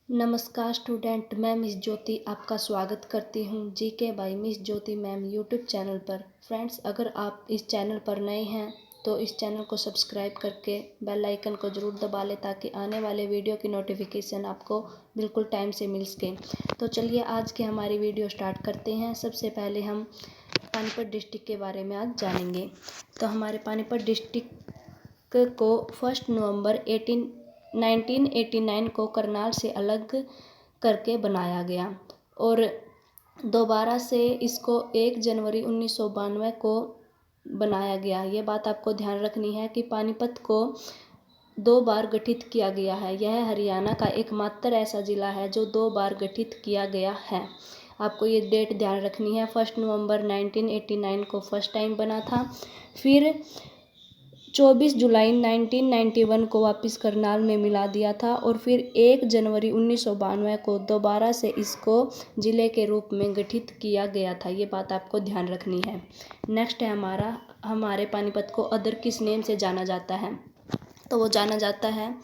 नमस्कार स्टूडेंट, मैं मिस ज्योति आपका स्वागत करती हूँ GK by miss Jyoti ma'am YouTube channel पर। फ्रेंड्स, अगर आप इस चैनल पर नए हैं तो इस चैनल को सब्सक्राइब करके बेल आइकन को ज़रूर दबा लें ताकि आने वाले वीडियो की नोटिफिकेशन आपको बिल्कुल टाइम से मिल सके। तो चलिए आज की हमारी वीडियो स्टार्ट करते हैं। सबसे पहले हम पानीपत डिस्ट्रिक्ट के बारे में आज जानेंगे। तो हमारे पानीपत डिस्ट्रिक्ट को 1 नवंबर 1989 को करनाल से अलग करके बनाया गया और दोबारा से इसको 1 जनवरी 1992 को बनाया गया। ये बात आपको ध्यान रखनी है कि पानीपत को 2 बार गठित किया गया है। यह हरियाणा का एकमात्र ऐसा ज़िला है जो 2 बार गठित किया गया है। आपको ये डेट ध्यान रखनी है। 1 नवंबर 1989 को फर्स्ट टाइम बना था, फिर 24 जुलाई 1991 को वापस करनाल में मिला दिया था और फिर 1 जनवरी 1992 को दोबारा से इसको ज़िले के रूप में गठित किया गया था। ये बात आपको ध्यान रखनी है। नेक्स्ट है हमारे पानीपत को अदर किस नेम से जाना जाता है। तो वो जाना जाता है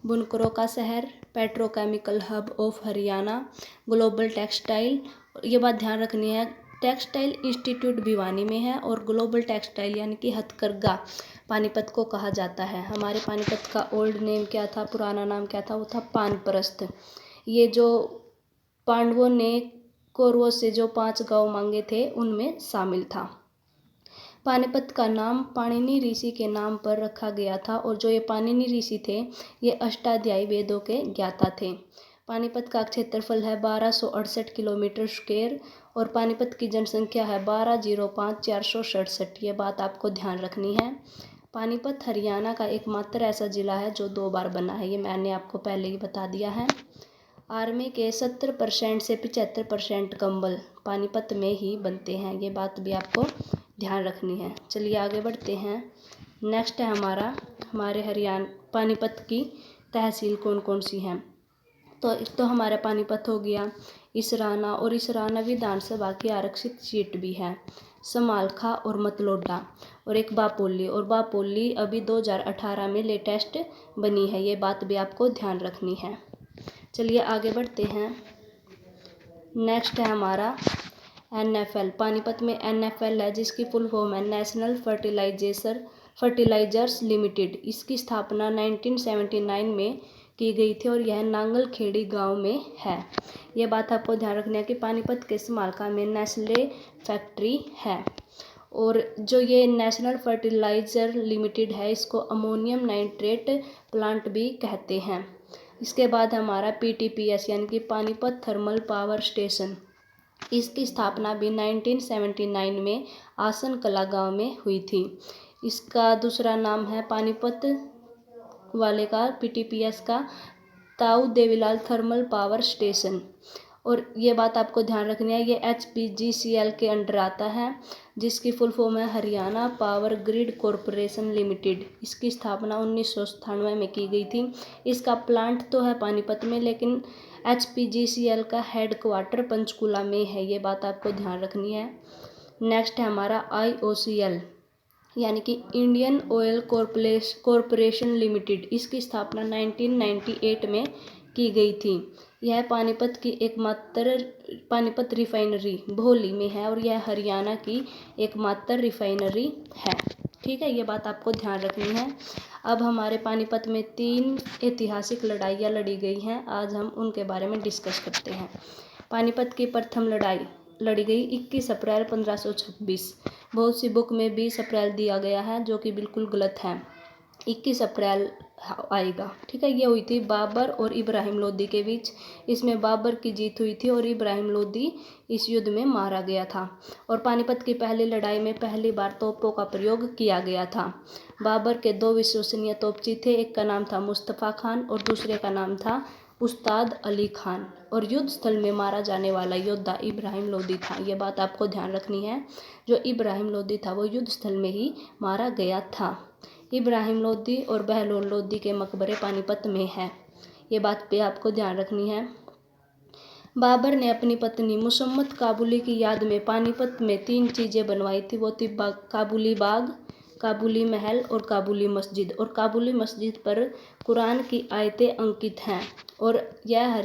बुनकरों का शहर, petrochemical hub of Haryana, global textile. ये बात ध्यान रखनी है, टेक्सटाइल इंस्टीट्यूट भिवानी में है और ग्लोबल टेक्सटाइल यानी कि हथकरघा पानीपत को कहा जाता है। हमारे पानीपत का ओल्ड नेम क्या था, पुराना नाम क्या था? वो था पानप्रस्थ। ये जो पांडवों ने कौरवों से जो 5 गांव मांगे थे उनमें शामिल था। पानीपत का नाम पाणिनि ऋषि के नाम पर रखा गया था और जो ये पाणिनि ऋषि थे ये अष्टाध्यायी वेदों के ज्ञाता थे। पानीपत का क्षेत्रफल है 1268 किलोमीटर स्क्वायर और पानीपत की जनसंख्या है 12,05,467। ये बात आपको ध्यान रखनी है। पानीपत हरियाणा का एकमात्र ऐसा ज़िला है जो 2 बार बना है। ये मैंने आपको पहले ही बता दिया है। आर्मी के 70% से 75% कंबल पानीपत में ही बनते हैं। ये बात भी आपको ध्यान रखनी है। चलिए आगे बढ़ते हैं। नेक्स्ट है हमारे हरियाणा पानीपत की तहसील कौन कौन सी हैं। तो हमारा पानीपत हो गया, इसराना, और इसराना विधानसभा की आरक्षित सीट भी है। समालखा और मतलोडा और एक बापोली, और बापोली अभी 2018 में लेटेस्ट बनी है। ये बात भी आपको ध्यान रखनी है। चलिए आगे बढ़ते हैं। नेक्स्ट है हमारा NFL। पानीपत में NFL है जिसकी फुल फॉर्म है नेशनल फर्टिलाइजर्स लिमिटेड। इसकी स्थापना 1979 में की गई थी और यह नांगल खेड़ी गांव में है। यह बात आपको ध्यान रखना है कि पानीपत के समालखा में नेस्ले फैक्ट्री है और जो ये नेशनल फर्टिलाइजर लिमिटेड है इसको अमोनियम नाइट्रेट प्लांट भी कहते हैं। इसके बाद हमारा PTPS यानी कि पानीपत थर्मल पावर स्टेशन। इसकी स्थापना भी 1979 में आसन कला गांव में हुई थी। इसका दूसरा नाम है पानीपत वाले का PTPS का ताऊ देवीलाल थर्मल पावर स्टेशन। और ये बात आपको ध्यान रखनी है, ये HPGCL के अंडर आता है जिसकी फुल फॉर्म है Haryana power grid corporation limited. इसकी स्थापना 1997 में की गई थी। इसका प्लांट तो है पानीपत में लेकिन HPGCL का हेड क्वार्टर पंचकूला में है। ये बात आपको ध्यान रखनी है। नेक्स्ट है हमारा IOCL यानी कि इंडियन ऑयल कॉरपोरेशन लिमिटेड। इसकी स्थापना 1998 में की गई थी। यह पानीपत की एकमात्र पानीपत रिफाइनरी भोली में है और यह हरियाणा की एकमात्र रिफाइनरी है। ठीक है, ये बात आपको ध्यान रखनी है। अब हमारे पानीपत में 3 ऐतिहासिक लड़ाइयाँ लड़ी गई हैं। आज हम उनके बारे में डिस्कस करते हैं। पानीपत की प्रथम लड़ाई लड़ी गई 21 अप्रैल 1526। बहुत सी बुक में 20 अप्रैल दिया गया है जो कि बिल्कुल गलत है। 21 अप्रैल आएगा। ठीक है, ये हुई थी बाबर और इब्राहिम लोदी के बीच। इसमें बाबर की जीत हुई थी और इब्राहिम लोदी इस युद्ध में मारा गया था। और पानीपत की पहली लड़ाई में पहली बार तोपों का प्रयोग किया गया था। बाबर के 2 विश्वसनीय तोपची थे, एक का नाम था मुस्तफ़ा खान और दूसरे का नाम था उस्ताद अली खान। और युद्ध स्थल में मारा जाने वाला योद्धा इब्राहिम लोदी था। ये बात आपको ध्यान रखनी है, जो इब्राहिम लोदी था वो युद्ध स्थल में ही मारा गया था। इब्राहिम लोदी और बहलोल लोदी के मकबरे पानीपत में है। ये बात पे आपको ध्यान रखनी है। बाबर ने अपनी पत्नी मुसम्मत काबुली की याद में पानीपत में 3 चीज़ें बनवाई थी। वो थी काबुली बाग, काबुली महल और काबुली मस्जिद। और काबुली मस्जिद पर कुरान की आयतें अंकित हैं और यह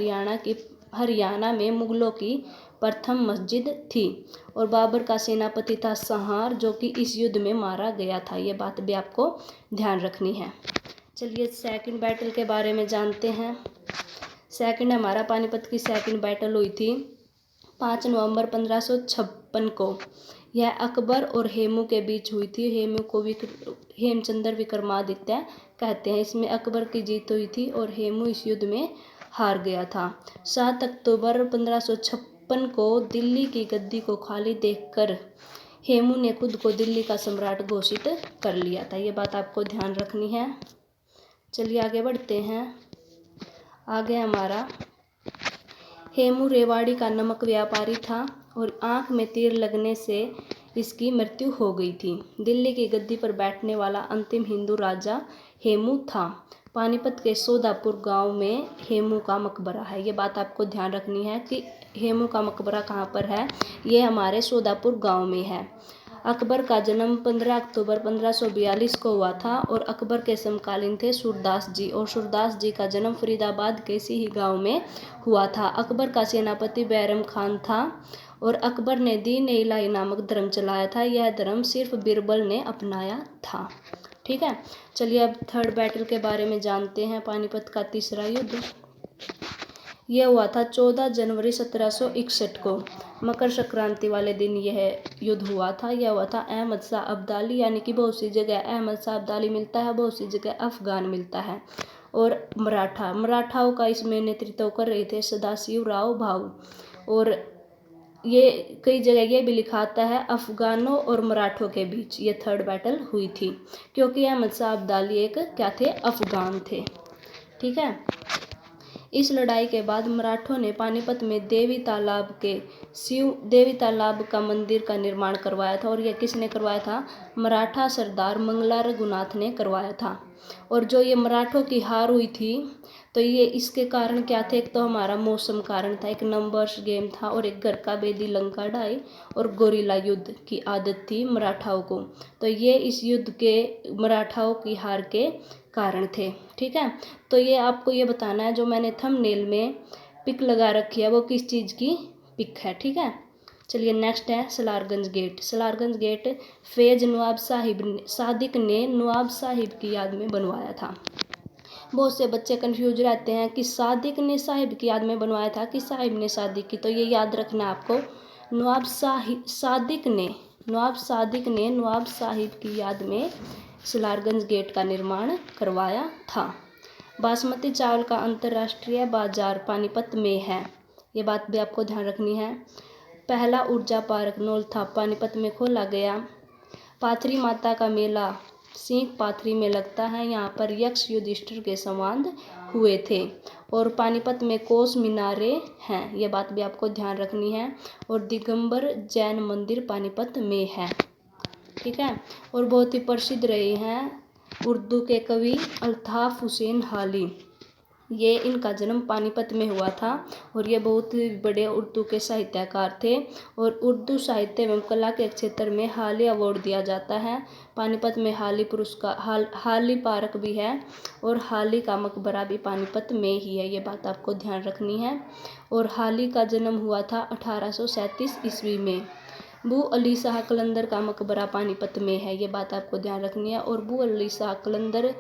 हरियाणा में मुगलों की प्रथम मस्जिद थी। और बाबर का सेनापति था संहार, जो कि इस युद्ध में मारा गया था। ये बात भी आपको ध्यान रखनी है। चलिए सेकंड बैटल के बारे में जानते हैं। सेकंड हमारा पानीपत की सेकंड बैटल हुई थी 5 नवंबर 1556 को। यह अकबर और हेमू के बीच हुई थी। हेमू को हेमचंद्र विक्रमादित्य कहते हैं। इसमें अकबर की जीत हुई थी और हेमू इस युद्ध में हार गया था। 7 अक्टूबर 1556 को दिल्ली की गद्दी को खाली देखकर हेमू ने खुद को दिल्ली का सम्राट घोषित कर लिया था। ये बात आपको ध्यान रखनी है। चलिए आगे बढ़ते हैं। आगे हमारा हेमू रेवाड़ी का नमक व्यापारी था और आंख में तीर लगने से इसकी मृत्यु हो गई थी। दिल्ली की गद्दी पर बैठने वाला अंतिम हिंदू राजा हेमू था। पानीपत के सोदापुर गांव में हेमू का मकबरा है। ये बात आपको ध्यान रखनी है कि हेमू का मकबरा कहाँ पर है। ये हमारे सोदापुर गांव में है। अकबर का जन्म 15 अक्टूबर 1542 को हुआ था और अकबर के समकालीन थे सूरदास जी। और सूरदास जी का जन्म फरीदाबाद के इसी ही गांव में हुआ था। अकबर का सेनापति बैरम खान था और अकबर ने दीन ए इलाही नामक धर्म चलाया था। यह धर्म सिर्फ बिरबल ने अपनाया था। ठीक है। चलिए अब थर्ड बैटल के बारे में जानते हैं। पानीपत का तीसरा युद्ध यह हुआ था 14 जनवरी 1761 को। मकर संक्रांति वाले दिन यह युद्ध हुआ था। यह हुआ था अहमद शाह अब्दाली, यानी कि बहुत सी जगह अहमद शाह अब्दाली मिलता है, बहुत सी जगह अफगान मिलता है। और मराठाओं का इसमें नेतृत्व कर रहे थे सदाशिव राव भाऊ। और ये कई जगह ये भी लिखा आता है अफगानों और मराठों के बीच ये थर्ड बैटल हुई थी, क्योंकि अहमद शाह अब्दाली एक क्या थे, अफगान थे। ठीक है। इस लड़ाई के बाद मराठों ने पानीपत में देवी तालाब का मंदिर का निर्माण करवाया था। और यह किसने करवाया था? मराठा सरदार मंगला रघुनाथ ने करवाया था। और जो ये मराठों की हार हुई थी तो ये इसके कारण क्या थे? एक तो हमारा मौसम कारण था, एक नंबर्स गेम था और एक घर का बेदी लंका ढाई और गोरिल्ला युद्ध की आदत थी मराठाओं को। तो ये इस युद्ध के मराठाओं की हार के कारण थे। ठीक है। तो ये आपको ये बताना है, जो मैंने थंबनेल में पिक लगा रखी है वो किस चीज़ की पिक है। ठीक है। चलिए नेक्स्ट है सलारगंज गेट। सलारगंज गेट फैज नवाब सादिक ने नवाब साहिब की याद में बनवाया था। बहुत से बच्चे कंफ्यूज रहते हैं कि सादिक ने साहिब की याद में बनवाया था कि साहिब ने सादिक की। तो ये याद रखना है आपको, नवाब सादिक ने नवाब साहिब की याद में सलारगंज गेट का निर्माण करवाया था। बासमती चावल का अंतर्राष्ट्रीय बाजार पानीपत में है। ये बात भी आपको ध्यान रखनी है। पहला ऊर्जा पार्क नौलथा पानीपत में खोला गया। पाथरी माता का मेला सिंह पाथरी में लगता है। यहाँ पर यक्ष युधिष्ठिर के संवाद हुए थे। और पानीपत में कोस मीनारे हैं। ये बात भी आपको ध्यान रखनी है। और दिगंबर जैन मंदिर पानीपत में है। ठीक है। और बहुत ही प्रसिद्ध रहे हैं उर्दू के कवि अल्ताफ हुसैन हाली। ये इनका जन्म पानीपत में हुआ था और ये बहुत ही बड़े उर्दू के साहित्यकार थे। और उर्दू साहित्य एवं कला के क्षेत्र में हाली अवार्ड दिया जाता है। पानीपत में हाली पुरस्कार हाली पार्क भी है और हाली का मकबरा भी पानीपत में ही है। ये बात आपको ध्यान रखनी है। और हाली का जन्म हुआ था 1837 ईस्वी में। बू अली शाह कलंदर का मकबरा पानीपत में है। ये बात आपको ध्यान रखनी है। और बू अली शाह कलंदर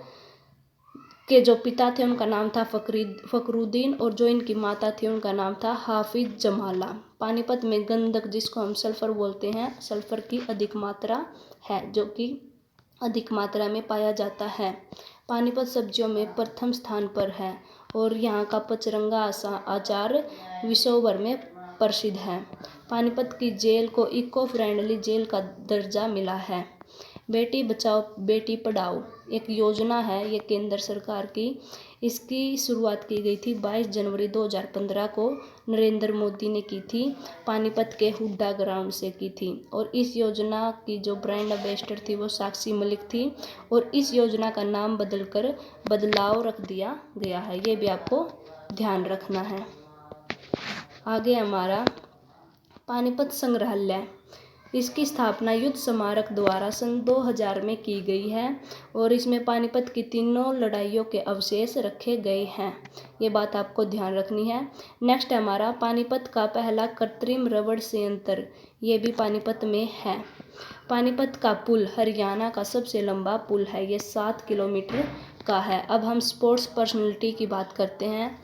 के जो पिता थे उनका नाम था फकरुद्दीन और जो इनकी माता थी उनका नाम था हाफिज जमाला। पानीपत में गंधक, जिसको हम सल्फर बोलते हैं, सल्फर की अधिक मात्रा है, जो कि अधिक मात्रा में पाया जाता है। पानीपत सब्जियों में प्रथम स्थान पर है और यहाँ का पचरंगा अचार विश्व भर में प्रसिद्ध है। पानीपत की जेल को इको फ्रेंडली जेल का दर्जा मिला है। बेटी बचाओ बेटी पढ़ाओ एक योजना है, ये केंद्र सरकार की। इसकी शुरुआत की गई थी 22 जनवरी 2015 को नरेंद्र मोदी ने की थी। पानीपत के हुड्डा ग्राउंड से की थी। और इस योजना की जो ब्रांड एम्बेसडर थी वो साक्षी मलिक थी। और इस योजना का नाम बदलकर बदलाव रख दिया गया है। ये भी आपको ध्यान रखना है। आगे हमारा पानीपत संग्रहालय। इसकी स्थापना युद्ध स्मारक द्वारा सन 2000 में की गई है और इसमें पानीपत की तीनों लड़ाइयों के अवशेष रखे गए हैं। ये बात आपको ध्यान रखनी है। नेक्स्ट है हमारा पानीपत का पहला कृत्रिम रबड़ संयंत्र, ये भी पानीपत में है। पानीपत का पुल हरियाणा का सबसे लंबा पुल है, ये 7 किलोमीटर का है। अब हम स्पोर्ट्स पर्सनैलिटी की बात करते हैं।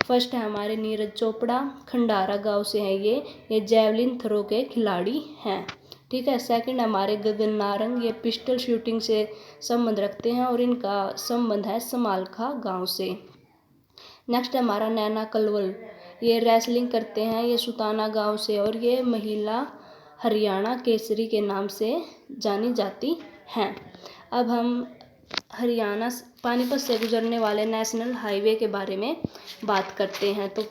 फर्स्ट है हमारे नीरज चोपड़ा, खंडारा गांव से हैं ये जैवलिन थ्रो के खिलाड़ी हैं। ठीक है। सेकंड हमारे गगन नारंग, ये पिस्टल शूटिंग से संबंध रखते हैं और इनका संबंध है समालखा गांव से। नेक्स्ट हमारा नैना कलवल, ये रेसलिंग करते हैं, ये सुताना गांव से और ये महिला हरियाणा केसरी के नाम से जानी जाती हैं। अब हम हरियाणा पानीपत से गुजरने वाले नेशनल हाईवे के बारे में बात करते हैं। तो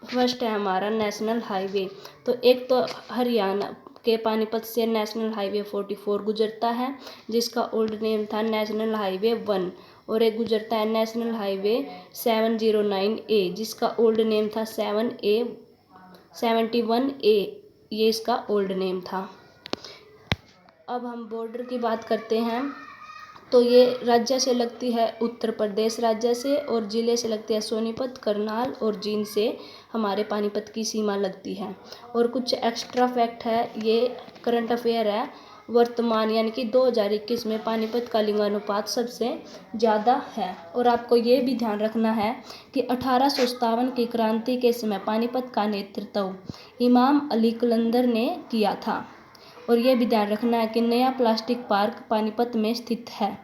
फर्स्ट है हमारा नेशनल हाईवे। तो एक तो हरियाणा के पानीपत से नेशनल हाईवे 44 गुजरता है, जिसका ओल्ड नेम था नेशनल हाईवे 1, और एक गुजरता है नेशनल हाईवे 709A, जिसका ओल्ड नेम था 71A, ये इसका ओल्ड नेम था। अब हम बॉर्डर की बात करते हैं। तो ये राज्य से लगती है उत्तर प्रदेश राज्य से, और ज़िले से लगती है सोनीपत, करनाल और जींद से हमारे पानीपत की सीमा लगती है। और कुछ एक्स्ट्रा फैक्ट है, ये करंट अफेयर है। वर्तमान यानी कि 2021 में पानीपत का लिंगानुपात सबसे ज़्यादा है। और आपको ये भी ध्यान रखना है कि 1857 की क्रांति के समय पानीपत का नेतृत्व इमाम अली कलंदर ने किया था। और ये भी ध्यान रखना है कि नया प्लास्टिक पार्क पानीपत में स्थित है।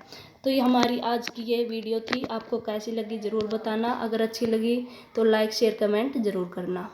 तो ये हमारी आज की ये वीडियो थी। आपको कैसी लगी ज़रूर बताना। अगर अच्छी लगी तो लाइक शेयर कमेंट ज़रूर करना।